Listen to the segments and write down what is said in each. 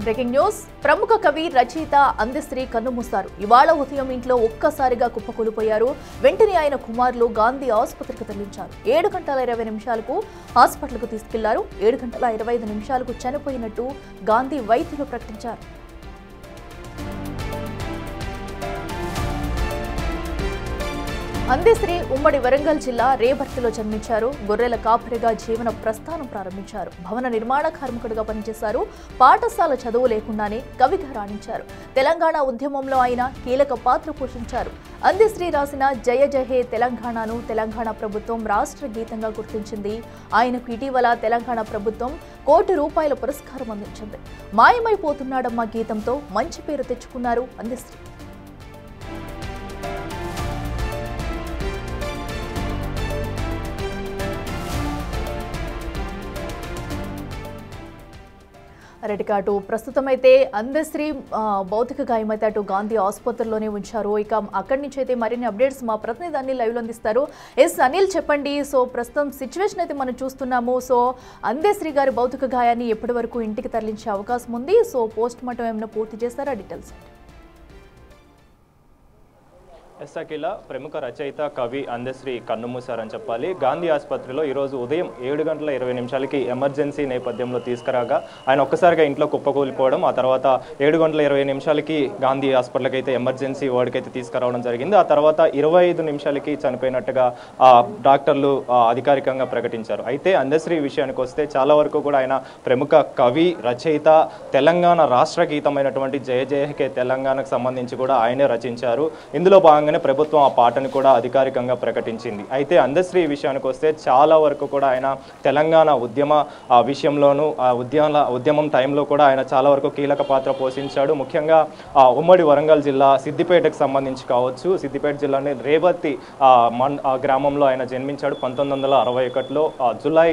Breaking news ప్రముఖ కవి రచయిత అందశ్రీ కన్నుమూశారు. ఇవాళ ఉదయం ఇంట్లో ఒక్కసారిగా కుప్పకూలిపోయారు. వెంటనే ఆయన కుమారులు గాంధీ ఆసుపత్రికి తరలించారు. 7 గంటల 20 నిమిషాలకు హాస్పిటల్కు తీసుకెళ్లారు. 7 గంటల 25 నిమిషాలకు చనిపోయినట్టు గాంధీ వైద్యులు ప్రకటించారు. అందశ్రీ ఉమ్మడి వరంగల్ జిల్లా రేబర్తిలో జన్మించారు. గొర్రెల కాపరిగా జీవన ప్రస్థానం ప్రారంభించారు. భవన నిర్మాణ కార్మికుడిగా పనిచేశారు. పాఠశాల చదువు లేకుండానే కవిగా రాణించారు. తెలంగాణ ఉద్యమంలో ఆయన కీలక పాత్ర పోషించారు. అందశ్రీ రాసిన జయ జయ హే తెలంగాణను తెలంగాణ ప్రభుత్వం రాష్ట్ర గీతంగా గుర్తించింది. ఆయనకు ఇటీవల తెలంగాణ ప్రభుత్వం ₹1 కోటి పురస్కారం అందించింది. మాయమైపోతున్నాడమ్మ గీతంతో మంచి పేరు తెచ్చుకున్నారు అందశ్రీ. రెడ్డికాటు ప్రస్తుతం అయితే అందశ్రీ భౌతిక గాయమైతే అటు గాంధీ ఆసుపత్రిలోనే ఉంచారు. ఇక అక్కడి నుంచి అయితే మరిన్ని అప్డేట్స్ మా ప్రతినిధి అనిల్ లైవ్లో అందిస్తారు. అనిల్ చెప్పండి. సో ప్రస్తుతం సిచ్యువేషన్ అయితే మనం చూస్తున్నాము. సో అందశ్రీ గారి భౌతిక గాయాన్ని ఎప్పటి వరకు ఇంటికి తరలించే అవకాశం ఉంది? సో పోస్ట్ మార్టం ఏమైనా పూర్తి చేస్తారా? డీటెయిల్స్. అఖిల ప్రముఖ రచయిత కవి అందశ్రీ కన్నుమూశారని చెప్పాలి. గాంధీ ఆసుపత్రిలో ఈరోజు ఉదయం 7 గంటల 20 నిమిషాలకి ఎమర్జెన్సీ నేపథ్యంలో తీసుకురాగా ఆయన ఒక్కసారిగా ఇంట్లో కుప్పకూలిపోవడం, ఆ తర్వాత 7 గంటల 20 నిమిషాలకి గాంధీ హాస్పిటల్కి అయితే ఎమర్జెన్సీ వార్డుకి అయితే తీసుకురావడం జరిగింది. ఆ తర్వాత 25 నిమిషాలకి చనిపోయినట్టుగా డాక్టర్లు అధికారికంగా ప్రకటించారు. అయితే అందశ్రీ విషయానికి వస్తే చాలా వరకు కూడా ఆయన ప్రముఖ కవి రచయిత, తెలంగాణ రాష్ట్ర గీతమైనటువంటి జయ జయ హే తెలంగాణకు సంబంధించి కూడా ఆయనే రచించారు. ఇందులో ప్రభుత్వం ఆ పాటను కూడా అధికారికంగా ప్రకటించింది. అయితే అందశ్రీ విషయానికి వస్తే చాలా వరకు కూడా ఆయన తెలంగాణ ఉద్యమ విషయంలోనూ ఉద్యమం టైంలో కూడా ఆయన చాలా వరకు కీలక పాత్ర పోషించాడు. ముఖ్యంగా ఉమ్మడి వరంగల్ జిల్లా సిద్దిపేటకు సంబంధించి కావచ్చు, సిద్దిపేట జిల్లాని రేబర్తి గ్రామంలో ఆయన జన్మించాడు 1961లో జూలై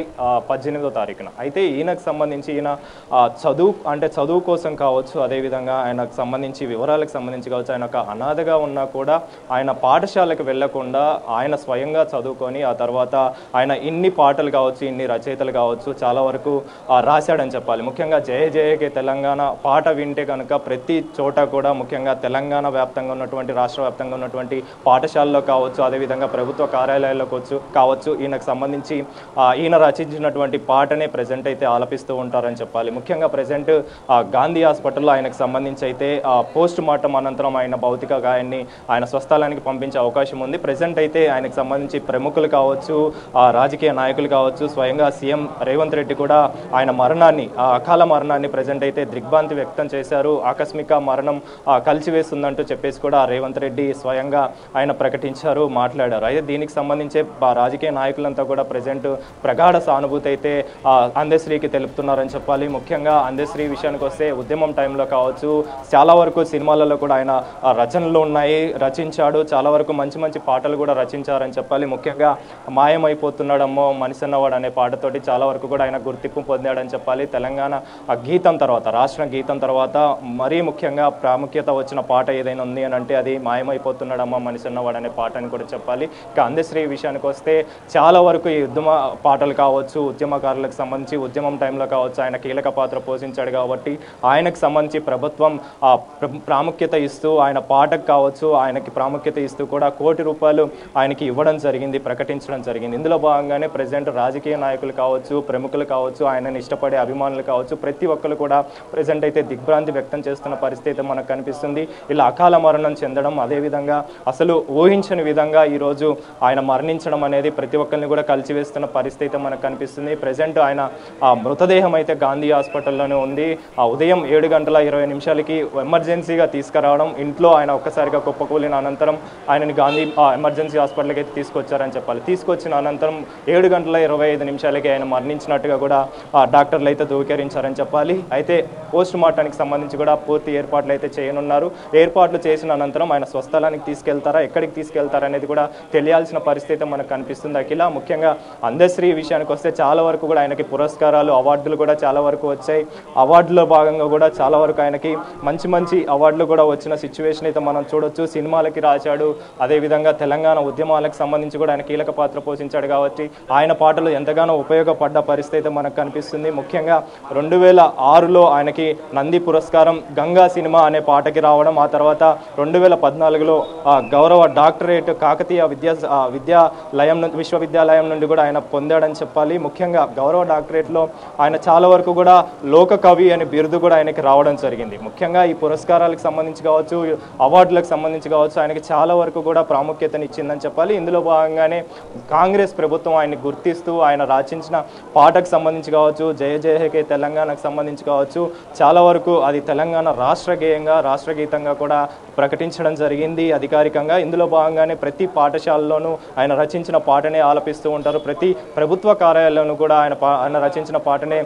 18వ తారీఖున. అయితే ఈయనకు సంబంధించి ఈయన చదువు కోసం కావచ్చు, అదేవిధంగా ఆయనకు సంబంధించి వివరాలకు సంబంధించి కావచ్చు, ఆయన ఒక అనాథగా ఉన్నా కూడా ఆయన పాఠశాలకు వెళ్లకుండా ఆయన స్వయంగా చదువుకొని ఆ తర్వాత ఆయన ఇన్ని పాటలు కావచ్చు, ఇన్ని రచయితలు కావచ్చు చాలా వరకు రాశాడని చెప్పాలి. ముఖ్యంగా జయ జయకే తెలంగాణ పాట వింటే కనుక ప్రతి చోట కూడా ముఖ్యంగా తెలంగాణ వ్యాప్తంగా ఉన్నటువంటి రాష్ట్ర వ్యాప్తంగా ఉన్నటువంటి పాఠశాలలో కావచ్చు, అదేవిధంగా ప్రభుత్వ కార్యాలయాల్లో కావచ్చు ఈయనకు సంబంధించి ఈయన రచించినటువంటి పాటనే ప్రజెంట్ అయితే ఆలపిస్తూ ఉంటారని చెప్పాలి. ముఖ్యంగా ప్రజెంట్ గాంధీ హాస్పిటల్లో ఆయనకు సంబంధించి అయితే పోస్ట్ మార్టం అనంతరం ఆయన భౌతిక గాయాన్ని ఆయన స్వస్థలానికి పంపించే అవకాశం ఉంది. ప్రజెంట్ అయితే ఆయనకు సంబంధించి ప్రముఖులు కావచ్చు, రాజకీయ నాయకులు కావచ్చు, స్వయంగా సీఎం రేవంత్ రెడ్డి కూడా ఆయన మరణాన్ని అకాల మరణాన్ని ప్రజెంట్ అయితే దిగ్భ్రాంతి వ్యక్తం చేశారు. ఆకస్మిక మరణం కలిసివేస్తుందంటూ చెప్పేసి కూడా రేవంత్ రెడ్డి స్వయంగా ఆయన ప్రకటించారు, మాట్లాడారు. అయితే దీనికి సంబంధించి రాజకీయ నాయకులంతా కూడా ప్రజెంట్ ప్రగాఢ సానుభూతి అయితే అందశ్రీకి తెలుపుతున్నారని చెప్పాలి. ముఖ్యంగా అందశ్రీ విషయానికి వస్తే ఉద్యమం టైంలో కావచ్చు చాలా వరకు సినిమాలలో కూడా ఆయన రచనలు ఉన్నాయి, రచించాడు. చాలా వరకు మంచి మంచి పాటలు కూడా రచించారని చెప్పాలి. ముఖ్యంగా మాయమైపోతున్నాడమ్మో మనిషి అన్నవాడు అనే పాటతోటి చాలా వరకు కూడా ఆయన గుర్తింపు పొందాడని చెప్పాలి. తెలంగాణ గీతం తర్వాత, రాష్ట్ర గీతం తర్వాత మరీ ముఖ్యంగా ప్రాముఖ్యత వచ్చిన పాట ఏదైనా ఉంది అని అంటే అది మాయమైపోతున్నాడమ్మా మనిషి అన్నవాడు అనే పాట అని కూడా చెప్పాలి. ఇక అందశ్రీ విషయానికి వస్తే చాలా వరకు ఈ ఉద్యమ పాటలు కావచ్చు, ఉద్యమకారులకు సంబంధించి ఉద్యమం టైంలో కావచ్చు ఆయన కీలక పాత్ర పోషించాడు కాబట్టి ఆయనకు సంబంధించి ప్రభుత్వం ప్రాముఖ్యత ఇస్తూ ఆయన పాటకు కావచ్చు ఆయనకి ప్రాముఖ్యత ఇస్తూ కూడా ₹1 కోటి ఆయనకి ఇవ్వడం జరిగింది, ప్రకటించడం జరిగింది. ఇందులో భాగంగానే ప్రజెంట్ రాజకీయ నాయకులు కావచ్చు, ప్రముఖులు కావచ్చు, ఆయనని ఇష్టపడే అభిమానులు కావచ్చు ప్రతి ఒక్కరు కూడా ప్రజెంట్ అయితే దిగ్భ్రాంతి వ్యక్తం చేస్తున్న పరిస్థితి మనకు కనిపిస్తుంది. ఇలా అకాల మరణం చెందడం, అదేవిధంగా అసలు ఊహించని విధంగా ఈరోజు ఆయన మరణించడం అనేది ప్రతి ఒక్కరిని కూడా కలిసివేస్తున్న పరిస్థితి మనకు కనిపిస్తుంది. ప్రజెంట్ ఆయన మృతదేహం అయితే గాంధీ హాస్పిటల్లోనే ఉంది. ఉదయం 7 గంటల 20 నిమిషాలకి ఎమర్జెన్సీగా తీసుకురావడం, ఇంట్లో ఆయన ఒక్కసారిగా కుప్పకూలిన అనంతరం ఆయనని గాంధీ ఎమర్జెన్సీ హాస్పిటల్కి అయితే తీసుకొచ్చారని చెప్పాలి. తీసుకొచ్చిన అనంతరం 7 గంటల 25 నిమిషాలకి ఆయన మరణించినట్టుగా కూడా డాక్టర్లు అయితే ధృవీకరించారని చెప్పాలి. అయితే పోస్ట్ మార్టానికి సంబంధించి కూడా పూర్తి ఏర్పాట్లు అయితే చేయనున్నారు. ఏర్పాట్లు చేసిన అనంతరం ఆయన స్వస్థలానికి తీసుకెళ్తారా, ఎక్కడికి తీసుకెళ్తారా అనేది కూడా తెలియాల్సిన పరిస్థితి మనకు కనిపిస్తుంది. అఖిల ముఖ్యంగా అందశ్రీ విషయానికి వస్తే చాలా వరకు కూడా ఆయనకి పురస్కారాలు, అవార్డులు కూడా చాలా వరకు వచ్చాయి. అవార్డులో భాగంగా కూడా చాలా వరకు ఆయనకి మంచి మంచి అవార్డులు కూడా వచ్చిన సిచ్యువేషన్ అయితే మనం చూడొచ్చు. సినిమాలకి రాశాడు. అదేవిధంగా తెలంగాణ ఉద్యమాలకు సంబంధించి కూడా ఆయన కీలక పాత్ర పోషించాడు కాబట్టి ఆయన పాటలు ఎంతగానో ఉపయోగపడ్డ పరిస్థితి అయితే మనకు కనిపిస్తుంది. ముఖ్యంగా 2006లో ఆయనకి నంది పురస్కారం గంగా సినిమా అనే పాటకి రావడం, ఆ తర్వాత 2014లో గౌరవ డాక్టరేట్ కాకతీయ విశ్వవిద్యాలయం నుండి కూడా ఆయన పొందాడని చెప్పాలి. ముఖ్యంగా గౌరవ డాక్టరేట్లో ఆయన చాలా వరకు కూడా లోక కవి అనే బిరుదు కూడా ఆయనకి రావడం జరిగింది. ముఖ్యంగా ఈ పురస్కారాలకు సంబంధించి కావచ్చు, అవార్డులకు సంబంధించి కావచ్చు, ఆయనకి చాలా వరకు కూడా ప్రాముఖ్యతను ఇచ్చిందని చెప్పాలి. ఇందులో భాగంగానే కాంగ్రెస్ ప్రభుత్వం ఆయన్ని గుర్తిస్తూ ఆయన రచించిన పాటకు సంబంధించి కావచ్చు, జయ జయ హే తెలంగాణకు సంబంధించి కావచ్చు, చాలా వరకు అది తెలంగాణ రాష్ట్ర గేయంగా రాష్ట్ర గీతంగా కూడా ప్రకటించడం జరిగింది అధికారికంగా. ఇందులో భాగంగానే ప్రతి పాఠశాలలోనూ ఆయన రచించిన పాటనే ఆలపిస్తూ ఉంటారు. ప్రతి ప్రభుత్వ కార్యాలయంలోనూ కూడా ఆయన రచించిన పాటనే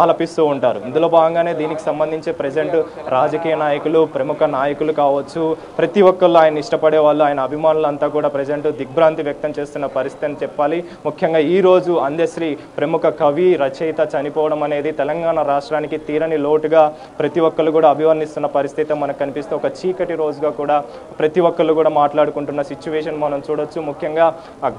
ఆలపిస్తూ ఉంటారు. ఇందులో భాగంగానే దీనికి సంబంధించి ప్రజెంట్ రాజకీయ నాయకులు, ప్రముఖ నాయకులు కావచ్చు, ప్రతి ఒక్కళ్ళు ఆయన ఇష్టపడే వాళ్ళు, ఆయన అభిమానులంతా కూడా ప్రజెంట్ దిగ్భ్రాంతి వ్యక్తం చేస్తున్న పరిస్థితి అని చెప్పాలి. ముఖ్యంగా ఈ రోజు అందశ్రీ ప్రముఖ కవి రచయిత చనిపోవడం అనేది తెలంగాణ రాష్ట్రానికి తీరని లోటుగా ప్రతి ఒక్కళ్ళు కూడా అభివర్ణిస్తున్న పరిస్థితి మనకు కనిపిస్తే ఒక చీకటి రోజుగా కూడా ప్రతి ఒక్కళ్ళు కూడా మాట్లాడుకుంటున్న సిచ్యువేషన్ మనం చూడొచ్చు. ముఖ్యంగా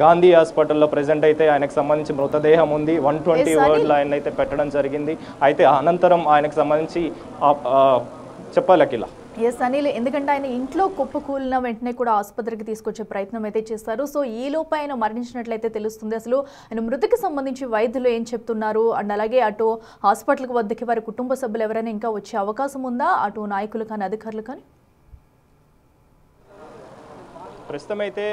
గాంధీ హాస్పిటల్లో ప్రెసెంట్ అయితే ఆయనకు సంబంధించి మృతదేహం ఉంది. 120 వర్డ్లు ఆయన అయితే పెట్టడం జరిగింది. అయితే అనంతరం ఆయనకు సంబంధించి చెప్పాలి అఖిల. ఎస్ అనిల్, ఎందుకంటే ఆయన ఇంట్లో కుప్పకూలిన వెంటనే కూడా ఆసుపత్రికి తీసుకొచ్చే ప్రయత్నం అయితే చేస్తారు. సో ఈ లోపు ఆయన మరణించినట్లయితే తెలుస్తుంది. అసలు ఆయన మృతికి సంబంధించి వైద్యులు ఏం చెప్తున్నారు అండ్ అలాగే అటు హాస్పిటల్కి వద్దకి వారి కుటుంబ సభ్యులు ఎవరైనా ఇంకా వచ్చే అవకాశం ఉందా, అటు నాయకులు కానీ అధికారులు కానీ? ప్రస్తుతం అయితే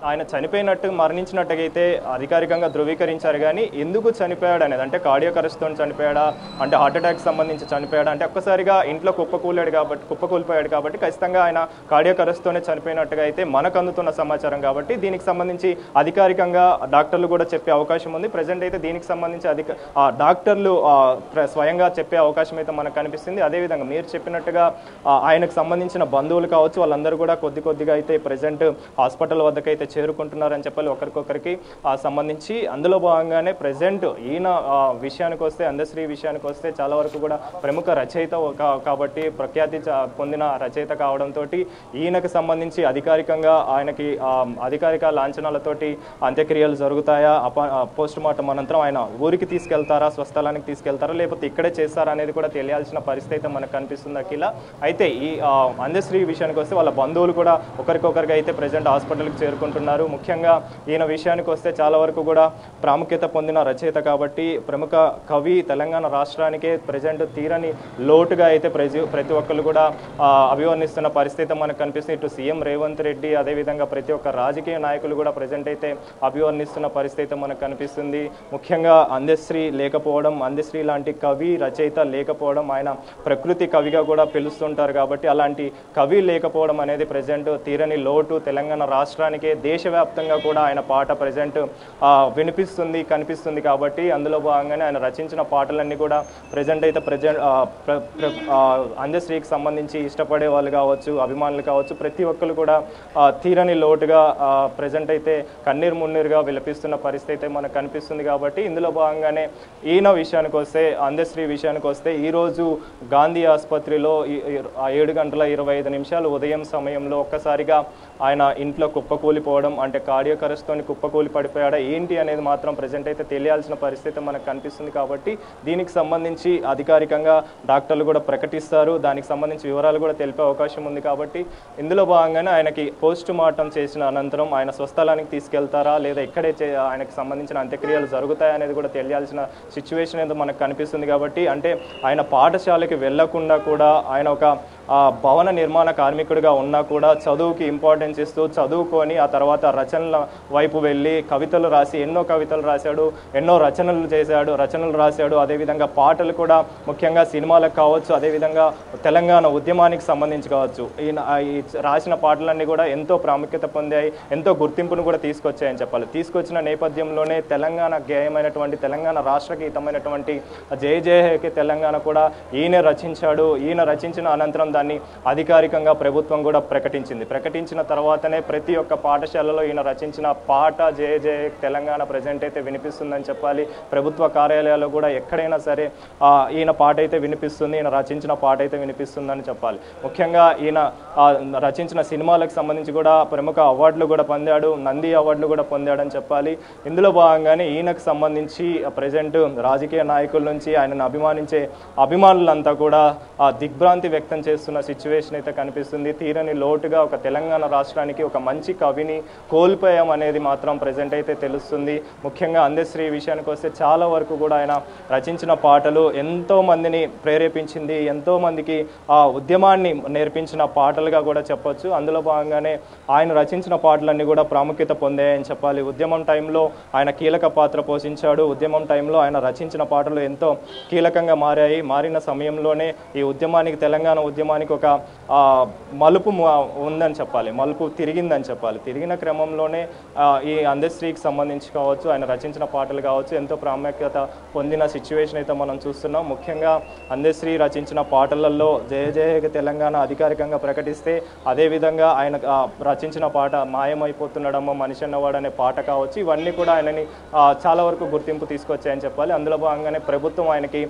ఆయన చనిపోయినట్టు మరణించినట్టుగైతే అధికారికంగా ధృవీకరించారు. కానీ ఎందుకు చనిపోయాడు అనేది, అంటే కార్డియాక్ అరెస్ట్తో చనిపోయాడా, అంటే హార్ట్ అటాక్ సంబంధించి చనిపోయాడా, అంటే ఒక్కసారిగా ఇంట్లో కుప్పకూలిపోయాడు కాబట్టి ఖచ్చితంగా ఆయన కార్డియాక్ అరెస్ట్తోనే చనిపోయినట్టుగా అయితే మనకు అందుతున్న సమాచారం. కాబట్టి దీనికి సంబంధించి అధికారికంగా డాక్టర్లు కూడా చెప్పే అవకాశం ఉంది. ప్రజెంట్ అయితే దీనికి సంబంధించి డాక్టర్లు స్వయంగా చెప్పే అవకాశం అయితే మనకు కనిపిస్తుంది. అదేవిధంగా మీరు చెప్పినట్టుగా ఆయనకు సంబంధించిన బంధువులు కావచ్చు, వాళ్ళందరూ కూడా కొద్దిగా అయితే ప్రజెంట్ హాస్పిటల్ వద్దకైతే చేరుకుంటున్నారని చెప్పాలి ఒకరికొకరికి సంబంధించి. అందులో భాగంగానే ప్రజెంట్ ఈయన విషయానికి వస్తే, అందశ్రీ విషయానికి వస్తే చాలా వరకు కూడా ప్రముఖ రచయిత కాబట్టి ప్రఖ్యాతి పొందిన రచయిత కావడంతో ఈయనకు సంబంధించి అధికారికంగా ఆయనకి అధికారిక లాంఛనాలతోటి అంత్యక్రియలు జరుగుతాయా, పోస్ట్ మార్టం అనంతరం ఆయన ఊరికి తీసుకెళ్తారా, స్వస్థలానికి తీసుకెళ్తారా, లేకపోతే ఇక్కడే చేస్తారా అనేది కూడా తెలియాల్సిన పరిస్థితి అయితే మనకు కనిపిస్తుంది అఖిల. అయితే ఈ అందశ్రీ విషయానికి వస్తే వాళ్ళ బంధువులు కూడా ఒకరికొకరికి అయితే ప్రజెంట్ హాస్పిటల్కి చేరుకుంటున్నారు. ముఖ్యంగా ఈయన విషయానికి వస్తే చాలా వరకు కూడా ప్రాముఖ్యత పొందిన రచయిత కాబట్టి ప్రముఖ కవి, తెలంగాణ రాష్ట్రానికే ప్రజెంట్ తీరని లోటుగా అయితే ప్రతి ఒక్కరు కూడా అభివర్ణిస్తున్న పరిస్థితి మనకు కనిపిస్తుంది. ఇటు సీఎం రేవంత్ రెడ్డి, అదేవిధంగా ప్రతి ఒక్క రాజకీయ నాయకులు కూడా ప్రజెంట్ అయితే అభివర్ణిస్తున్న పరిస్థితి మనకు కనిపిస్తుంది. ముఖ్యంగా అందశ్రీ లేకపోవడం, అందశ్రీ లాంటి కవి రచయిత లేకపోవడం, ఆయన ప్రకృతి కవిగా కూడా పిలుస్తుంటారు కాబట్టి అలాంటి కవి లేకపోవడం అనేది ప్రజెంట్ తీరని లోటు. తెలంగాణ రాష్ట్రానికే దేశవ్యాప్తంగా కూడా ఆయన పాట ప్రజెంట్ వినిపిస్తుంది, కనిపిస్తుంది. కాబట్టి అందులో భాగంగానే ఆయన రచించిన పాటలన్నీ కూడా ప్రజెంట్ అయితే అందశ్రీకి సంబంధించి ఇష్టపడే వాళ్ళు కావచ్చు, అభిమానులు కావచ్చు, ప్రతి ఒక్కరు కూడా తీరని లోటుగా ప్రజెంట్ అయితే కన్నీరు మున్నీరుగా విలపిస్తున్న పరిస్థితి అయితే మనకు కనిపిస్తుంది. కాబట్టి ఇందులో భాగంగానే ఈయన విషయానికి వస్తే, అందశ్రీ విషయానికి వస్తే, ఈరోజు గాంధీ ఆసుపత్రిలో 7:25 ఉదయం సమయంలో ఒక్కసారిగా ఆయన ఇంట్లో కుప్పకూలిపోవడం, అంటే కార్డియాక్ అరెస్ట్తో కుప్పకూలి పడిపోయాడా ఏంటి అనేది మాత్రం ప్రజెంట్ అయితే తెలియాల్సిన పరిస్థితి మనకు కనిపిస్తుంది. కాబట్టి దీనికి సంబంధించి అధికారికంగా డాక్టర్లు కూడా ప్రకటిస్తారు, దానికి సంబంధించి వివరాలు కూడా తెలిపే అవకాశం ఉంది. కాబట్టి ఇందులో భాగంగానే ఆయనకి పోస్ట్ మార్టం చేసిన అనంతరం ఆయన స్వస్థలానికి తీసుకెళ్తారా, లేదా ఇక్కడే ఆయనకు సంబంధించిన అంత్యక్రియలు జరుగుతాయా అనేది కూడా తెలియాల్సిన సిచ్యువేషన్ ఏదో మనకు కనిపిస్తుంది. కాబట్టి అంటే ఆయన పాఠశాలకి వెళ్లకుండా కూడా ఆయన ఒక భవన నిర్మాణ కార్మికుడిగా ఉన్నా కూడా చదువుకి ఇంపార్టెన్స్ ఇస్తూ చదువుకొని ఆ తర్వాత రచనల వైపు వెళ్ళి కవితలు రాసి ఎన్నో కవితలు రాశాడు, ఎన్నో రచనలు రాశాడు. అదేవిధంగా పాటలు కూడా ముఖ్యంగా సినిమాలకు కావచ్చు, అదేవిధంగా తెలంగాణ ఉద్యమానికి సంబంధించి కావచ్చు, ఈయన రాసిన పాటలన్నీ కూడా ఎంతో ప్రాముఖ్యత పొందాయి, ఎంతో గుర్తింపును కూడా తీసుకొచ్చాయని చెప్పాలి. తీసుకొచ్చిన నేపథ్యంలోనే తెలంగాణ గేయమైనటువంటి, తెలంగాణ రాష్ట్ర గీతమైనటువంటి జయ జయ హే తెలంగాణ కూడా ఈయన రచించాడు. ఈయన రచించిన అనంతరం దాన్ని అధికారికంగా ప్రభుత్వం కూడా ప్రకటించింది. ప్రకటించిన తర్వాతనే ప్రతి ఒక్క పాఠశాల పాఠశాలలో ఈయన రచించిన పాట జయ జయ తెలంగాణ ప్రజెంట్ అయితే వినిపిస్తుందని చెప్పాలి. ప్రభుత్వ కార్యాలయాల్లో కూడా ఎక్కడైనా సరే ఈయన పాట అయితే వినిపిస్తుంది, ఈయన రచించిన పాట అయితే వినిపిస్తుందని చెప్పాలి. ముఖ్యంగా ఈయన రచించిన సినిమాలకు సంబంధించి కూడా ప్రముఖ అవార్డులు కూడా పొందాడు, నంది అవార్డులు కూడా పొందాడని చెప్పాలి. ఇందులో భాగంగానే ఈయనకు సంబంధించి ప్రజెంట్ రాజకీయ నాయకుల నుంచి ఆయనను అభిమానించే అభిమానులంతా కూడా దిగ్భ్రాంతి వ్యక్తం చేస్తున్న సిచ్యువేషన్ అయితే కనిపిస్తుంది. తీరని లోటుగా ఒక తెలంగాణ రాష్ట్రానికి ఒక మంచి కవిని కోల్పోయాం అనేది మాత్రం ప్రజెంట్ అయితే తెలుస్తుంది. ముఖ్యంగా అందశ్రీ విషయానికి వస్తే చాలా వరకు కూడా ఆయన రచించిన పాటలు ఎంతో మందిని ప్రేరేపించింది, ఎంతో మందికి ఆ ఉద్యమాన్ని నేర్పించిన పాటలుగా కూడా చెప్పొచ్చు. అందులో భాగంగానే ఆయన రచించిన పాటలన్నీ కూడా ప్రాముఖ్యత పొందాయని చెప్పాలి. ఉద్యమం టైంలో ఆయన కీలక పాత్ర పోషించాడు. ఉద్యమం టైంలో ఆయన రచించిన పాటలు ఎంతో కీలకంగా మారాయి. మారిన సమయంలోనే ఈ ఉద్యమానికి, తెలంగాణ ఉద్యమానికి ఒక మలుపు ఉందని చెప్పాలి, మలుపు తిరిగిందని చెప్పాలి. తిరిగిన క్రమంలోనే ఈ అందశ్రీకి సంబంధించి కావచ్చు, ఆయన రచించిన పాటలు కావచ్చు ఎంతో ప్రాముఖ్యత పొందిన సిచ్యువేషన్ అయితే మనం చూస్తున్నాం. ముఖ్యంగా అందశ్రీ రచించిన పాటలలో జయ జయ తెలంగాణ అధికారికంగా ప్రకటిస్తే, అదేవిధంగా ఆయన రచించిన పాట మాయమైపోతున్నాడమ్మ మనిషి అన్నవాడు అనే పాట కావచ్చు, ఇవన్నీ కూడా ఆయనని చాలా వరకు గుర్తింపు తీసుకొచ్చాయని చెప్పాలి. అందులో భాగంగానే ప్రభుత్వం ఆయనకి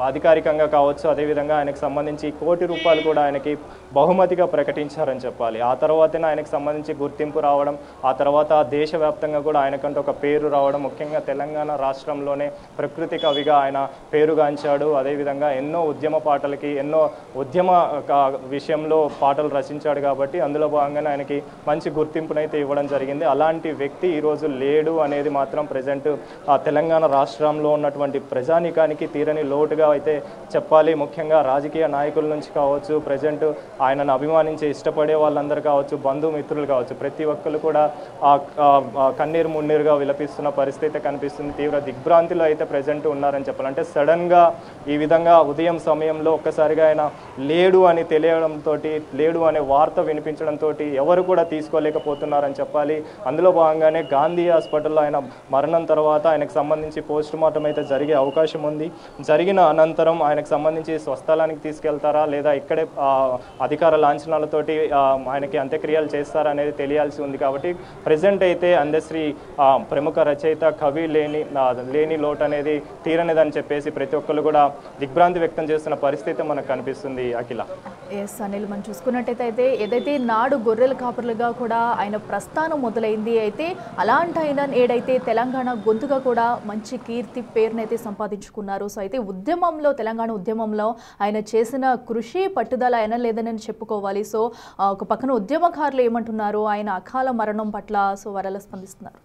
అధికారికంగా కావచ్చు, అదేవిధంగా ఆయనకు సంబంధించి ₹1,00,00,000 కూడా ఆయనకి బహుమతిగా ప్రకటించారని చెప్పాలి. ఆ తర్వాతనే ఆయనకు సంబంధించి గుర్తింపు రావడం, ఆ తర్వాత దేశవ్యాప్తంగా కూడా ఆయనకంటూ ఒక పేరు రావడం, ముఖ్యంగా తెలంగాణ రాష్ట్రంలోనే ప్రకృతి కవిగా ఆయన పేరుగాంచాడు. అదేవిధంగా ఎన్నో ఉద్యమ పాటలకి, ఎన్నో ఉద్యమ విషయంలో పాటలు రచించాడు కాబట్టి అందులో భాగంగానే ఆయనకి మంచి గుర్తింపునైతే ఇవ్వడం జరిగింది. అలాంటి వ్యక్తి ఈరోజు లేడు అనేది మాత్రం ప్రజెంట్ ఆ తెలంగాణ రాష్ట్రంలో ఉన్నటువంటి ప్రజానీకానికి తీరని లోటుగా అయితే చెప్పాలి. ముఖ్యంగా రాజకీయ నాయకుల నుంచి కావచ్చు, ప్రజెంట్ ఆయనను అభిమానించే ఇష్టపడే వాళ్ళందరూ కావచ్చు, బంధుమిత్రులు కావచ్చు, ప్రతి ఒక్కరు కూడా కన్నీరు మున్నీరుగా విలపిస్తున్న పరిస్థితి కనిపిస్తుంది. తీవ్ర దిగ్భ్రాంతిలో అయితే ప్రజెంట్ ఉన్నారని చెప్పాలి. అంటే సడన్గా ఈ విధంగా ఉదయం సమయంలో ఒక్కసారిగా ఆయన లేడు అని తెలియడంతో, లేడు అనే వార్త వినిపించడంతో ఎవరు కూడా తీసుకోలేకపోతున్నారని చెప్పాలి. అందులో భాగంగానే గాంధీ హాస్పిటల్లో ఆయన మరణం తర్వాత ఆయనకు సంబంధించి పోస్ట్ మార్టం అయితే జరిగే అవకాశం ఉంది. జరిగిన అనంతరం ఆయనకు సంబంధించి స్వస్థలానికి తీసుకెళ్తారా లేదా ఇక్కడే అధికార లాంఛనాలతోటి ఆయనకి అంత్యక్రియలు చేస్తారా అనేది తెలియాల్సి ఉంది. కాబట్టి ప్రజెంట్ అయితే అందశ్రీ ప్రముఖ రచయిత, కవి లేని లోటు అనేది తీరనిదని చెప్పేసి ప్రతి ఒక్కరు కూడా దిగ్భ్రాంతి వ్యక్తం చేస్తున్న పరిస్థితి మనకు కనిపిస్తుంది. అఖిల, ఎస్ అనిల్, మనం చూసుకున్నట్టయితే ఏదైతే నాడు గొర్రెల కాపరులుగా కూడా ఆయన ప్రస్థానం మొదలైంది, అయితే అలాంటి ఆయన ఏదైతే తెలంగాణ గొంతుగా కూడా మంచి కీర్తి పేరునైతే సంపాదించుకున్నారు. సో అయితే ఉద్యమంలో, తెలంగాణ ఉద్యమంలో ఆయన చేసిన కృషి, పట్టుదల ఎనలేదని చెప్పుకోవాలి. సో ఒక పక్కన ఉద్యమకారులు ఏమంటున్నారు ఆయన అకాల మరణం పట్ల, సో వారు ఎలా స్పందిస్తున్నారు?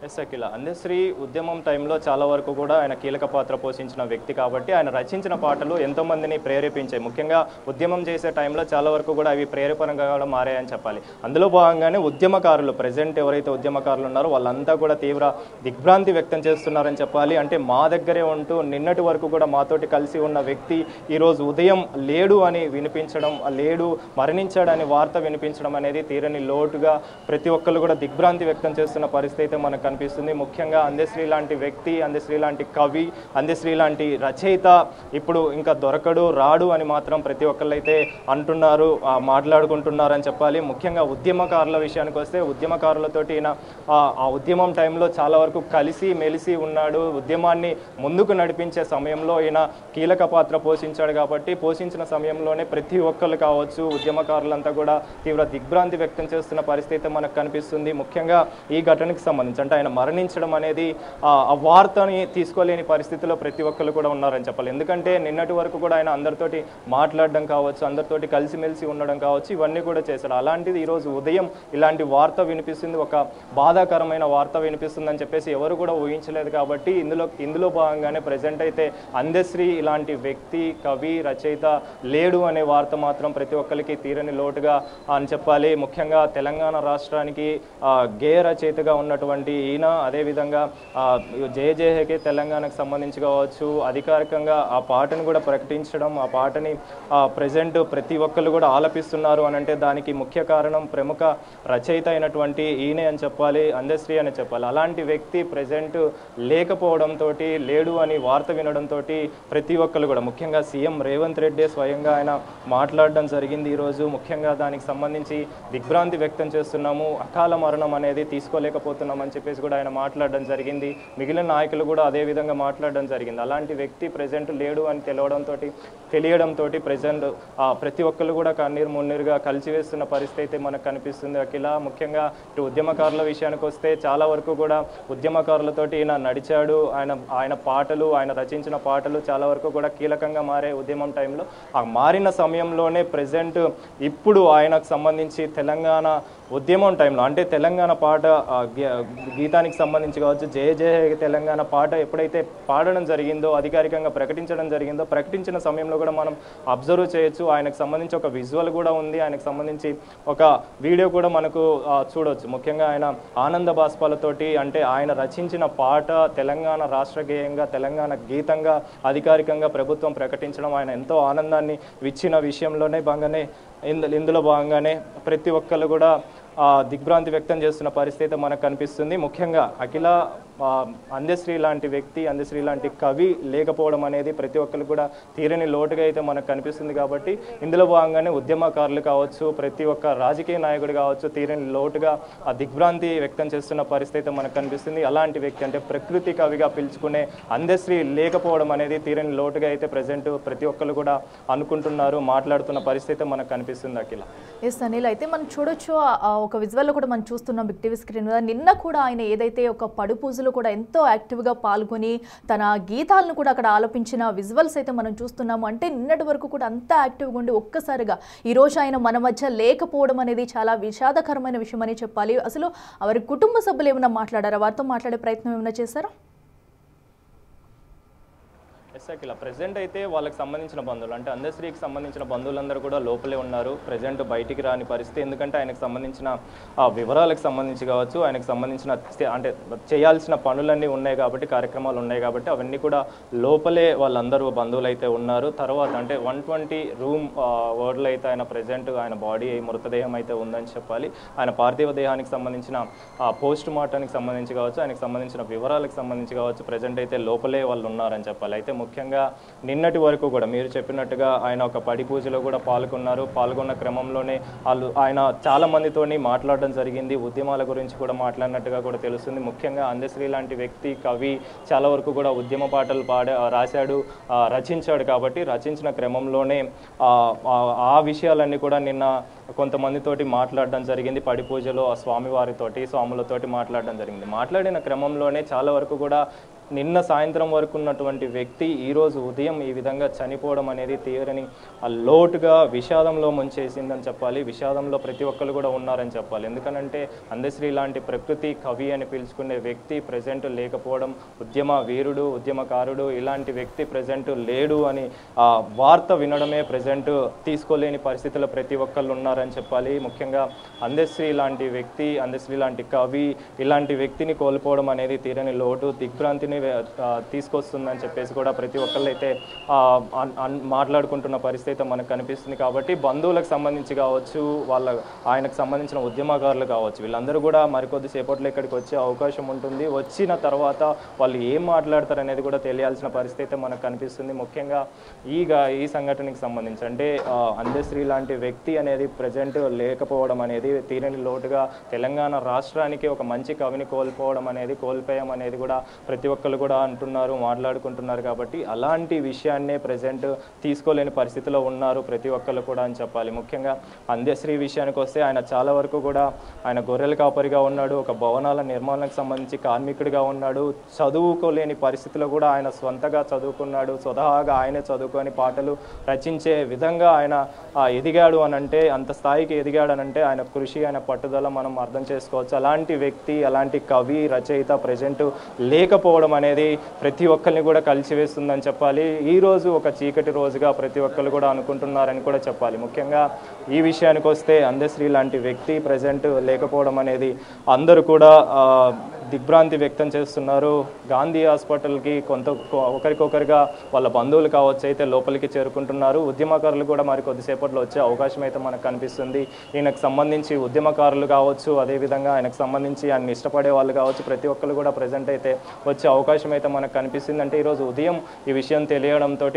ఎస్ అఖిల, అందశ్రీ ఉద్యమం టైంలో చాలా వరకు కూడా ఆయన కీలక పాత్ర పోషించిన వ్యక్తి కాబట్టి ఆయన రచించిన పాటలు ఎంతోమందిని ప్రేరేపించాయి. ముఖ్యంగా ఉద్యమం చేసే టైంలో చాలా వరకు కూడా అవి ప్రేరేపణగా కూడా మారాయని చెప్పాలి. అందులో భాగంగానే ఉద్యమకారులు, ప్రజెంట్ ఎవరైతే ఉద్యమకారులు ఉన్నారో వాళ్ళంతా కూడా తీవ్ర దిగ్భ్రాంతి వ్యక్తం చేస్తున్నారని చెప్పాలి. అంటే మా దగ్గరే ఉంటూ నిన్నటి వరకు కూడా మాతోటి కలిసి ఉన్న వ్యక్తి ఈరోజు ఉదయం లేడు అని వినిపించడం, లేడు మరణించాడని వార్త వినిపించడం అనేది తీరని లోటుగా ప్రతి ఒక్కరు కూడా దిగ్భ్రాంతి వ్యక్తం చేస్తున్న పరిస్థితి మనకు కనిపిస్తుంది. ముఖ్యంగా అందశ్రీ లాంటి వ్యక్తి, అందశ్రీ లాంటి కవి, అందశ్రీ లాంటి రచయిత ఇప్పుడు ఇంకా దొరకడు, రాడు అని మాత్రం ప్రతి ఒక్కళ్ళు అయితే అంటున్నారు, మాట్లాడుకుంటున్నారు అని చెప్పాలి. ముఖ్యంగా ఉద్యమకారుల విషయానికి వస్తే ఉద్యమకారులతోటి ఈయన ఆ ఉద్యమం టైంలో చాలా వరకు కలిసి మెలిసి ఉన్నాడు. ఉద్యమాన్ని ముందుకు నడిపించే సమయంలో ఈయన కీలక పాత్ర పోషించాడు కాబట్టి పోషించిన సమయంలోనే ప్రతి ఒక్కళ్ళు కావచ్చు, ఉద్యమకారులంతా కూడా తీవ్ర దిగ్భ్రాంతి వ్యక్తం చేస్తున్న పరిస్థితి మనకు కనిపిస్తుంది. ముఖ్యంగా ఈ ఘటనకి సంబంధించి అంటే ఆయన మరణించడం అనేది ఆ వార్తని తీసుకోలేని పరిస్థితిలో ప్రతి ఒక్కరు కూడా ఉన్నారని చెప్పాలి. ఎందుకంటే నిన్నటి వరకు కూడా ఆయన అందరితోటి మాట్లాడడం కావచ్చు, అందరితోటి కలిసిమెలిసి ఉండడం కావచ్చు, ఇవన్నీ కూడా చేశాడు. అలాంటిది ఈరోజు ఉదయం ఇలాంటి వార్త వినిపిస్తుంది, ఒక బాధాకరమైన వార్త వినిపిస్తుందని చెప్పేసి ఎవరు కూడా ఊహించలేదు. కాబట్టి ఇందులో భాగంగానే ప్రజెంట్ అయితే అందశ్రీ ఇలాంటి వ్యక్తి, కవి, రచయిత లేడు అనే వార్త మాత్రం ప్రతి ఒక్కరికి తీరని లోటుగా అని చెప్పాలి. ముఖ్యంగా తెలంగాణ రాష్ట్రానికి గేయ రచయితగా ఉన్నటువంటి ఈయన అదేవిధంగా జయ జయహేకే తెలంగాణకు సంబంధించి కావచ్చు అధికారికంగా ఆ పాటను కూడా ప్రకటించడం, ఆ పాటని ప్రజెంట్ ప్రతి ఒక్కళ్ళు కూడా ఆలపిస్తున్నారు అని అంటే దానికి ముఖ్య కారణం ప్రముఖ రచయిత అయినటువంటి ఈయనే అని చెప్పాలి, అందశ్రీ అని చెప్పాలి. అలాంటి వ్యక్తి ప్రజెంట్ లేకపోవడంతో, లేడు అని వార్త వినడంతో ప్రతి ఒక్కళ్ళు కూడా ముఖ్యంగా సీఎం రేవంత్ రెడ్డి స్వయంగా ఆయన మాట్లాడడం జరిగింది ఈరోజు. ముఖ్యంగా దానికి సంబంధించి దిగ్భ్రాంతి వ్యక్తం చేస్తున్నాము, అకాల మరణం అనేది తీసుకోలేకపోతున్నాం అని చెప్పేసి కూడా ఆయన మాట్లాడడం జరిగింది. మిగిలిన నాయకులు కూడా అదే విధంగా మాట్లాడడం జరిగింది. అలాంటి వ్యక్తి ప్రజెంట్ లేడు అని తెలియడంతో ప్రజెంట్ ప్రతి ఒక్కళ్ళు కూడా కన్నీరు మున్నీరుగా కలిసివేస్తున్న పరిస్థితి అయితే మనకు కనిపిస్తుంది అఖిల. ముఖ్యంగా ఇటు ఉద్యమకారుల విషయానికి వస్తే చాలా వరకు కూడా ఉద్యమకారులతోటి ఈయన నడిచాడు. ఆయన పాటలు, ఆయన రచించిన పాటలు చాలా వరకు కూడా కీలకంగా మారే ఉద్యమం టైంలో. ఆ మారిన సమయంలోనే ప్రజెంట్ ఇప్పుడు ఆయనకు సంబంధించి తెలంగాణ ఉద్యమం టైంలో అంటే తెలంగాణ పాట గీతానికి సంబంధించి కావచ్చు, జయ జయ తెలంగాణ పాట ఎప్పుడైతే పాడడం జరిగిందో, అధికారికంగా ప్రకటించడం జరిగిందో, ప్రకటించిన సమయంలో కూడా మనం అబ్జర్వ్ చేయొచ్చు. ఆయనకు సంబంధించి ఒక విజువల్ కూడా ఉంది, ఆయనకు సంబంధించి ఒక వీడియో కూడా మనకు చూడవచ్చు. ముఖ్యంగా ఆయన ఆనంద బాష్పాలతోటి అంటే ఆయన రచించిన పాట తెలంగాణ రాష్ట్ర గేయంగా, తెలంగాణ గీతంగా అధికారికంగా ప్రభుత్వం ప్రకటించడం ఆయన ఎంతో ఆనందాన్ని ఇచ్చిన విషయంలోనే ఇందులో భాగంగానే ప్రతి ఒక్కళ్ళు కూడా దిగ్భ్రాంతి వ్యక్తం చేస్తున్న పరిస్థితి మనకు కనిపిస్తుంది. ముఖ్యంగా అఖిల అందశ్రీ లాంటి వ్యక్తి, అందశ్రీ లాంటి కవి లేకపోవడం అనేది ప్రతి ఒక్కరు కూడా తీరని లోటుగా అయితే మనకు కనిపిస్తుంది. కాబట్టి ఇందులో భాగంగానే ఉద్యమకారులు కావచ్చు, ప్రతి ఒక్క రాజకీయ నాయకుడు కావచ్చు తీరని లోటుగా ఆ దిగ్భ్రాంతి వ్యక్తం చేస్తున్న పరిస్థితి మనకు కనిపిస్తుంది. అలాంటి వ్యక్తి అంటే ప్రకృతి కవిగా పిలుచుకునే అందశ్రీ లేకపోవడం అనేది తీరని లోటుగా అయితే ప్రజెంట్ ప్రతి ఒక్కరు కూడా అనుకుంటున్నారు, మాట్లాడుతున్న పరిస్థితి మనకు కనిపిస్తుంది అఖిల. ఎస్ అనిల్, అయితే మనం చూడొచ్చు ఒక విజువల్లో కూడా మనం చూస్తున్నాం బిగ్ టీవీ స్క్రీన్ మీద. నిన్న కూడా ఆయన ఏదైతే ఒక పడు పూజలో కూడా ఎంతో యాక్టివ్గా పాల్గొని తన గీతాలను కూడా అక్కడ ఆలపించిన విజువల్స్ అయితే మనం చూస్తున్నాము. అంటే నిన్నటి వరకు కూడా అంత యాక్టివ్గా ఉండి ఒక్కసారిగా ఈరోజు ఆయన మన మధ్య లేకపోవడం అనేది చాలా విషాదకరమైన విషయం అని చెప్పాలి. అసలు వారి కుటుంబ సభ్యులు ఏమైనా మాట్లాడారా? వారితో మాట్లాడే ప్రయత్నం ఏమైనా చేశారా? అఖిల ప్రెజెంట్ అయితే వాళ్ళకి సంబంధించిన బంధువులు అంటే అందశ్రీకి సంబంధించిన బంధువులందరూ కూడా లోపలే ఉన్నారు. ప్రజెంట్ బయటికి రాని పరిస్థితి. ఎందుకంటే ఆయనకు సంబంధించిన వివరాలకు సంబంధించి కావచ్చు, ఆయనకు సంబంధించిన అంటే చేయాల్సిన పనులన్నీ ఉన్నాయి కాబట్టి, కార్యక్రమాలు ఉన్నాయి కాబట్టి అవన్నీ కూడా లోపలే వాళ్ళందరూ బంధువులు అయితే ఉన్నారు. తర్వాత అంటే 120 రూమ్ వార్డులో అయితే ఆయన ప్రజెంట్ ఆయన బాడీ మృతదేహం అయితే ఉందని చెప్పాలి. ఆయన పార్థివ దేహానికి సంబంధించిన పోస్ట్ మార్టానికి సంబంధించి కావచ్చు, ఆయనకు సంబంధించిన వివరాలకు సంబంధించి కావచ్చు ప్రజెంట్ అయితే లోపలే వాళ్ళు ఉన్నారని చెప్పాలి. అయితే ముఖ్యంగా నిన్నటి వరకు కూడా మీరు చెప్పినట్టుగా ఆయన ఒక పడి పూజలో కూడా పాల్గొన్న క్రమంలోనే ఆయన చాలా మందితోని మాట్లాడడం జరిగింది. ఉద్యమాల గురించి కూడా మాట్లాడినట్టుగా కూడా తెలుస్తుంది. ముఖ్యంగా అందశ్రీ లాంటి వ్యక్తి, కవి చాలా వరకు కూడా ఉద్యమ పాటలు రాశాడు, రచించాడు. కాబట్టి రచించిన క్రమంలోనే ఆ విషయాలన్నీ కూడా నిన్న కొంతమందితోటి మాట్లాడడం జరిగింది. పడి పూజలో ఆ స్వాములతోటి మాట్లాడడం జరిగింది. మాట్లాడిన క్రమంలోనే చాలా వరకు కూడా నిన్న సాయంత్రం వరకు ఉన్నటువంటి వ్యక్తి ఈరోజు ఉదయం ఈ విధంగా చనిపోవడం అనేది తీరని లోటుగా విషాదంలో ముంచేసిందని చెప్పాలి. విషాదంలో ప్రతి ఒక్కరు కూడా ఉన్నారని చెప్పాలి. ఎందుకనంటే అందశ్రీ లాంటి ప్రకృతి కవి అని పిలుచుకునే వ్యక్తి ప్రజెంట్ లేకపోవడం, ఉద్యమ వీరుడు, ఉద్యమకారుడు ఇలాంటి వ్యక్తి ప్రజెంట్ లేడు అని వార్త వినడమే ప్రజెంట్ తీసుకోలేని పరిస్థితుల్లో ప్రతి ఒక్కళ్ళు ఉన్నారని చెప్పాలి. ముఖ్యంగా అందశ్రీ లాంటి వ్యక్తి, అందశ్రీ లాంటి కవి ఇలాంటి వ్యక్తిని కోల్పోవడం అనేది తీరని లోటు, దిగ్భ్రాంతిని తీసుకొస్తుందని చెప్పేసి కూడా ప్రతి ఒక్కళ్ళు అయితే మాట్లాడుకుంటున్న పరిస్థితి మనకు కనిపిస్తుంది. కాబట్టి బంధువులకు సంబంధించి కావచ్చు, ఆయనకు సంబంధించిన ఉద్యమకారులు కావచ్చు, వీళ్ళందరూ కూడా మరికొద్ది సేపట్లో ఇక్కడికి వచ్చే అవకాశం ఉంటుంది. వచ్చిన తర్వాత వాళ్ళు ఏం మాట్లాడతారు అనేది కూడా తెలియాల్సిన పరిస్థితి మనకు కనిపిస్తుంది. ముఖ్యంగా ఈ సంఘటనకి సంబంధించి అంటే అందశ్రీ లాంటి వ్యక్తి అనేది ప్రజెంట్ లేకపోవడం అనేది తీరని లోటుగా తెలంగాణ రాష్ట్రానికి ఒక మంచి కవిని కోల్పోయాం అనేది కూడా ప్రతి ఒక్కరు కూడా అంటున్నారు, మాట్లాడుకుంటున్నారు. కాబట్టి అలాంటి విషయాన్నే ప్రజెంట్ తీసుకోలేని పరిస్థితిలో ఉన్నారు ప్రతి ఒక్కరు కూడా అని చెప్పాలి. ముఖ్యంగా అందశ్రీ విషయానికి వస్తే ఆయన చాలా వరకు కూడా ఆయన గొర్రెల కాపరిగా ఉన్నాడు, ఒక భవనాల నిర్మాణానికి సంబంధించి కార్మికుడిగా ఉన్నాడు. చదువుకోలేని పరిస్థితిలో కూడా ఆయన స్వంతగా చదువుకున్నాడు, స్వతహాగా ఆయనే చదువుకొని పాటలు రచించే విధంగా ఆయన ఎదిగాడు అనంటే, అంత స్థాయికి ఎదిగాడు అనంటే ఆయన కృషి, ఆయన పట్టుదల మనం అర్థం చేసుకోవచ్చు. అలాంటి వ్యక్తి, అలాంటి కవి, రచయిత ప్రజెంట్ లేకపోవడం అనేది ప్రతి ఒక్కరిని కూడా కలిసివేస్తుందని చెప్పాలి. ఈరోజు ఒక చీకటి రోజుగా ప్రతి ఒక్కరు కూడా అనుకుంటున్నారని కూడా చెప్పాలి. ముఖ్యంగా ఈ విషయానికి వస్తే అందశ్రీ లాంటి వ్యక్తి ప్రజెంట్ లేకపోవడం అనేది అందరూ కూడా దిగ్భ్రాంతి వ్యక్తం చేస్తున్నారు. గాంధీ హాస్పిటల్కి ఒకరికొకరిగా వాళ్ళ బంధువులు కావచ్చు అయితే లోపలికి చేరుకుంటున్నారు. ఉద్యమకారులు కూడా మరి కొద్దిసేపట్లో వచ్చే అవకాశం అయితే మనకు కనిపిస్తుంది. ఈయనకు సంబంధించి ఉద్యమకారులు కావచ్చు, అదేవిధంగా ఆయనకు సంబంధించి ఆయన ఇష్టపడే వాళ్ళు కావచ్చు, ప్రతి ఒక్కరు కూడా ప్రజెంట్ అయితే వచ్చే అవకాశం అయితే మనకు కనిపిస్తుంది. అంటే ఈరోజు ఉదయం ఈ విషయం తెలియడంతో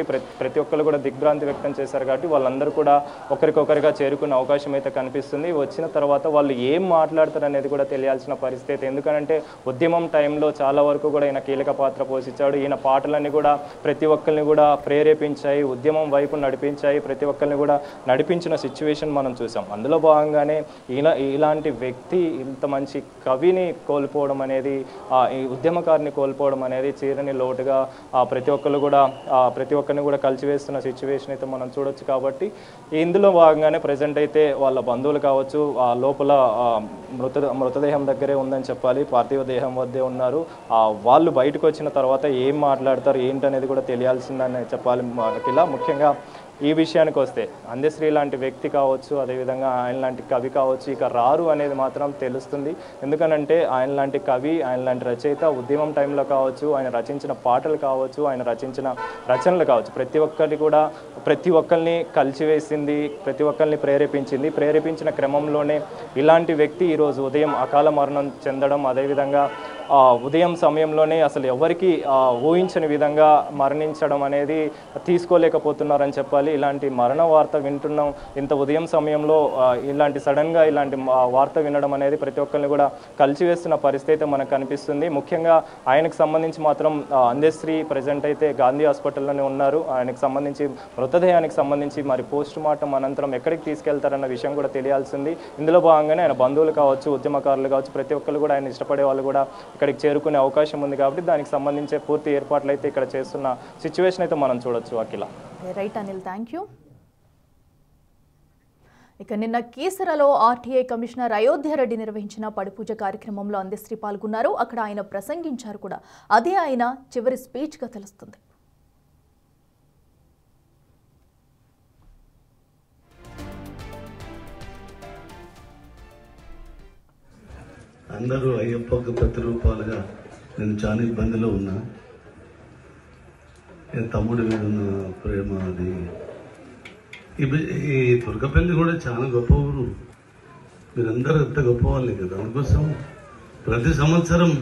ప్రతి ఒక్కరు కూడా దిగ్భ్రాంతి వ్యక్తం చేశారు కాబట్టి వాళ్ళందరూ కూడా ఒకరికొకరిగా చేరుకునే అవకాశం అయితే కనిపిస్తుంది. వచ్చిన తర్వాత వాళ్ళు ఏం మాట్లాడతారు అనేది కూడా తెలియాల్సిన పరిస్థితి. ఎందుకంటే ఉద్యమం టైంలో చాలా వరకు కూడా ఈయన కీలక పాత్ర పోషించాడు. ఈయన పాటలన్నీ కూడా ప్రతి ఒక్కరిని కూడా ప్రేరేపించాయి, ఉద్యమం వైపు నడిపించాయి, ప్రతి ఒక్కరిని కూడా నడిపించిన సిచ్యువేషన్ మనం చూసాం. అందులో భాగంగానే ఇలాంటి వ్యక్తి, ఇంత మంచి కవిని కోల్పోవడం అనేది, ఈ ఉద్యమకారిని కోల్పోవడం అనేది చీరని లోటుగా ప్రతి ఒక్కరిని కూడా కలిసివేస్తున్న సిచ్యువేషన్ అయితే మనం చూడొచ్చు. కాబట్టి ఇందులో భాగంగానే ప్రజెంట్ అయితే వాళ్ళ బంధువులు కావచ్చు లోపల మృతదేహం దగ్గరే ఉందని చెప్పాలి, పార్థివ దేహం వద్దే ఉన్నారు. వాళ్ళు బయటకు వచ్చిన తర్వాత ఏం మాట్లాడతారు ఏంటనేది కూడా తెలియాల్సిందని చెప్పాలి. ఇలా ముఖ్యంగా ఈ విషయానికి వస్తే అందశ్రీ లాంటి వ్యక్తి కావచ్చు, అదేవిధంగా ఆయన లాంటి కవి కావచ్చు ఇక రారు అనేది మాత్రం తెలుస్తుంది. ఎందుకనంటే ఆయన లాంటి కవి, ఆయన లాంటి రచయిత ఉద్యమం టైంలో కావచ్చు, ఆయన రచించిన పాటలు కావచ్చు, ఆయన రచించిన రచనలు కావచ్చు, ప్రతి ఒక్కరిని కలిసివేసింది, ప్రతి ఒక్కరిని ప్రేరేపించిన క్రమంలోనే ఇలాంటి వ్యక్తి ఈరోజు ఉదయం అకాల మరణం చెందడం, అదేవిధంగా ఉదయం సమయంలోనే అసలు ఎవరికి ఊహించని విధంగా మరణించడం అనేది తీసుకోలేకపోతున్నారని చెప్పాలి. ఇలాంటి మరణ వార్త వింటున్నాం ఇంత ఉదయం సమయంలో, సడన్గా ఇలాంటి వార్త వినడం అనేది ప్రతి ఒక్కరిని కూడా కలిసివేస్తున్న పరిస్థితి మనకు కనిపిస్తుంది. ముఖ్యంగా ఆయనకు సంబంధించి మాత్రం అందశ్రీ ప్రజెంట్ అయితే గాంధీ హాస్పిటల్లోనే ఉన్నారు. ఆయనకు సంబంధించి మృతదేహానికి సంబంధించి మరి పోస్ట్ మార్టం అనంతరం ఎక్కడికి తీసుకెళ్తారన్న విషయం కూడా తెలియాల్సింది. ఇందులో భాగంగానే ఆయన బంధువులు కావచ్చు, ఉద్యమకారులు కావచ్చు, ప్రతి ఒక్కరు కూడా ఆయన ఇష్టపడే వాళ్ళు కూడా ఇక్కడికి చేరుకునే అవకాశం ఉంది. కాబట్టి దానికి సంబంధించే పూర్తి ఏర్పాట్లు అయితే ఇక్కడ చేస్తున్న సిచ్యువేషన్ అయితే మనం చూడొచ్చు. Akhila. Right Anil, thank you. ఇక నిన్న కీసరలో ఆర్టీఐ కమిషనర్ అయోధ్యారెడ్డి నిర్వహించిన పడిపూజ కార్యక్రమంలో అందశ్రీ పాల్గొన్నారు. అక్కడ ఆయన ప్రసంగించారు కూడా. అదే ఆయన చివరి స్పీచ్గా తెలుస్తుంది. అందరూ అయ్యప్పకు ప్రతిరూపాలుగా నేను చాలా ఇబ్బందిలో ఉన్నా. తమ్ముడి మీద ఉన్న ప్రేమ అది. ఈ తుర్కపల్లి కూడా చాలా గొప్ప ఊరు. మీరందరూ ఎంత గొప్ప వాళ్ళే కదా. అందుకోసం ప్రతి సంవత్సరం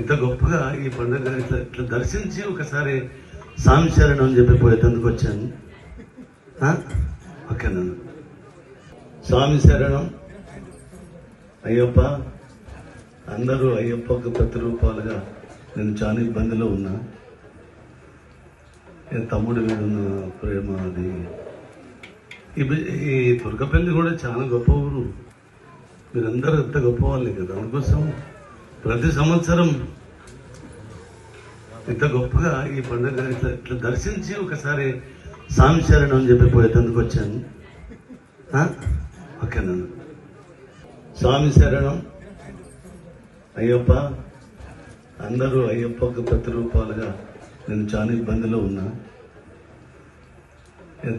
ఇంత గొప్పగా ఈ పండుగ ఇట్లా దర్శించి ఒకసారి స్వామి శరణం అని చెప్పి పోయేందుకు వచ్చాను. ఓకేనా? స్వామి శరణం. అయ్యప్ప, అందరూ అయ్యప్పకు ప్రతిరూపాలుగా నేను చాలా ఇబ్బందిలో ఉన్నా. తమ్ముడి మీద ఉన్న ప్రేమ అది. ఈ తుర్కపల్లి కూడా చాలా గొప్ప ఊరు. మీరందరూ ఎంత గొప్ప వాళ్ళే కదా. అందుకోసం ప్రతి సంవత్సరం ఇంత గొప్పగా ఈ పండుగ ఇట్లా దర్శించి ఒకసారి స్వామి శరణం అని చెప్పి పోయేందుకు వచ్చాను. ఓకేనా? స్వామి శరణం. అయ్యప్ప, అందరూ అయ్యప్పకు ప్రతిరూపాలుగా నేను చాలా ఇబ్బందిలో ఉన్నా.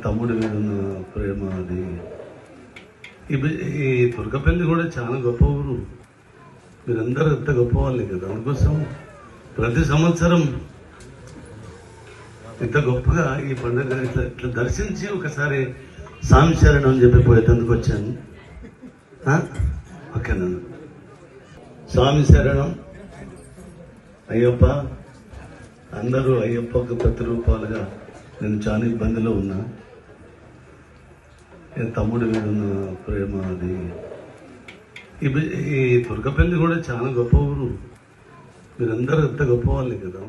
తమ్ముడి మీద ఉన్న ప్రేమ అది. ఈ తుర్కపల్లి కూడా చాలా గొప్ప ఊరు. మీరందరూ ఎంత గొప్ప వాళ్ళే కదా. అందుకోసం ప్రతి సంవత్సరం ఇంత గొప్పగా ఈ పండుగ ఇట్లా దర్శించి ఒకసారి స్వామి శరణం అని చెప్పి పోయేందుకు వచ్చాను. ఓకేనా? స్వామి శరణం. అయ్యప్ప, అందరూ అయ్యప్పకు ప్రతిరూపాలుగా నేను చాలా ఇబ్బందిలో ఉన్నా. తమ్ముడి మీద ఉన్న ప్రేమ అది. ఈ తుర్కపల్లి కూడా చాలా గొప్ప ఊరు. మీరందరూ ఎంత గొప్ప వాళ్ళే కదా.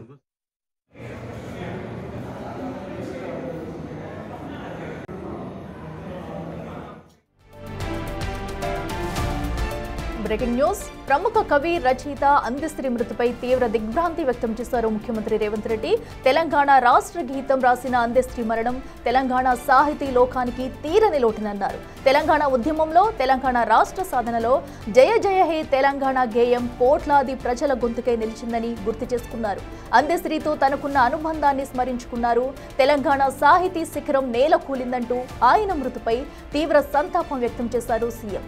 Breaking news. ప్రముఖ కవి, రచయిత అందశ్రీ మృతిపై తీవ్ర దిగ్భ్రాంతి వ్యక్తం చేశారు ముఖ్యమంత్రి రేవంత్ రెడ్డి. తెలంగాణ రాష్ట్ర గీతం రాసిన అందశ్రీ మరణం తెలంగాణ సాహితీ లోకానికి తీరని లోటునన్నారు. తెలంగాణ ఉద్యమంలో, తెలంగాణ రాష్ట్ర సాధనలో జయ జయ హే తెలంగాణ గేయం కోట్లాది ప్రజల గొంతుకై నిలిచిందని గుర్తు చేసుకున్నారు. అందశ్రీతో తనకున్న అనుబంధాన్ని స్మరించుకున్నారు. తెలంగాణ సాహితీ శిఖరం నేల కూలిందంటూ ఆయన మృతిపై తీవ్ర సంతాపం వ్యక్తం చేశారు సీఎం.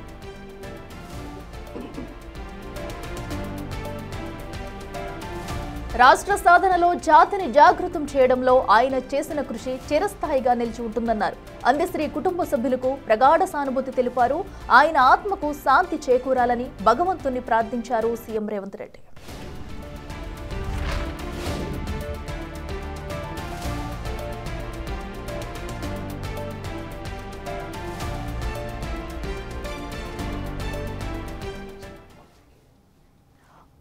రాష్ట్ర సాధనలో జాతిని జాగృతం చేయడంలో ఆయన చేసిన కృషి చిరస్థాయిగా నిలిచి ఉంటుందన్నారు. అందశ్రీ కుటుంబ సభ్యులకు ప్రగాఢ సానుభూతి తెలిపారు. ఆయన ఆత్మకు శాంతి చేకూరాలని భగవంతుని ప్రార్థించారు సీఎం రేవంత్ రెడ్డి.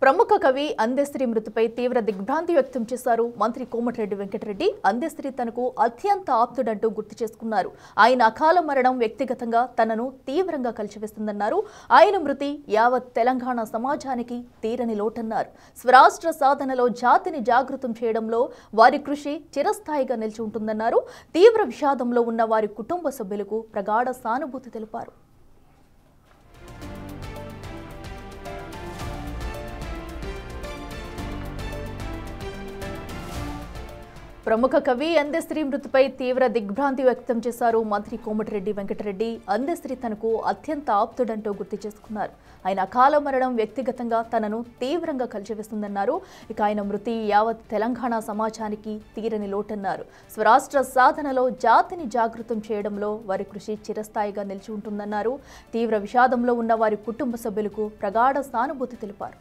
ప్రముఖ కవి అందశ్రీ మృతిపై తీవ్ర దిగ్భ్రాంతి వ్యక్తం చేశారు మంత్రి కోమటిరెడ్డి వెంకటరెడ్డి. అందశ్రీ తనకు అత్యంత ఆప్తుడంటూ గుర్తు చేసుకున్నారు. ఆయన అకాల మరణం వ్యక్తిగతంగా తనను తీవ్రంగా కలిచివేస్తుందన్నారు. ఆయన మృతి యావత్ తెలంగాణ సమాజానికి తీరని లోటన్నారు. స్వరాష్ట్ర సాధనలో జాతిని జాగృతం చేయడంలో వారి కృషి చిరస్థాయిగా నిలిచి ఉంటుందన్నారు. తీవ్ర విషాదంలో ఉన్న వారి కుటుంబ సభ్యులకు ప్రగాఢ సానుభూతి తెలిపారు. ప్రముఖ కవి అందశ్రీ మృతిపై తీవ్ర దిగ్భ్రాంతి వ్యక్తం చేశారు మంత్రి కోమటిరెడ్డి వెంకటరెడ్డి. అందశ్రీ తనకు అత్యంత ఆప్తుడంటూ గుర్తు చేసుకున్నారు. ఆయన అకాల మరణం వ్యక్తిగతంగా తనను తీవ్రంగా కలిచివేస్తుందన్నారు. ఇక ఆయన మృతి యావత్ తెలంగాణ సమాజానికి తీరని లోటన్నారు. స్వరాష్ట్ర సాధనలో జాతిని జాగృతం చేయడంలో వారి కృషి చిరస్థాయిగా నిలిచి ఉంటుందన్నారు. తీవ్ర విషాదంలో ఉన్న వారి కుటుంబ సభ్యులకు ప్రగాఢ సానుభూతి తెలిపారు.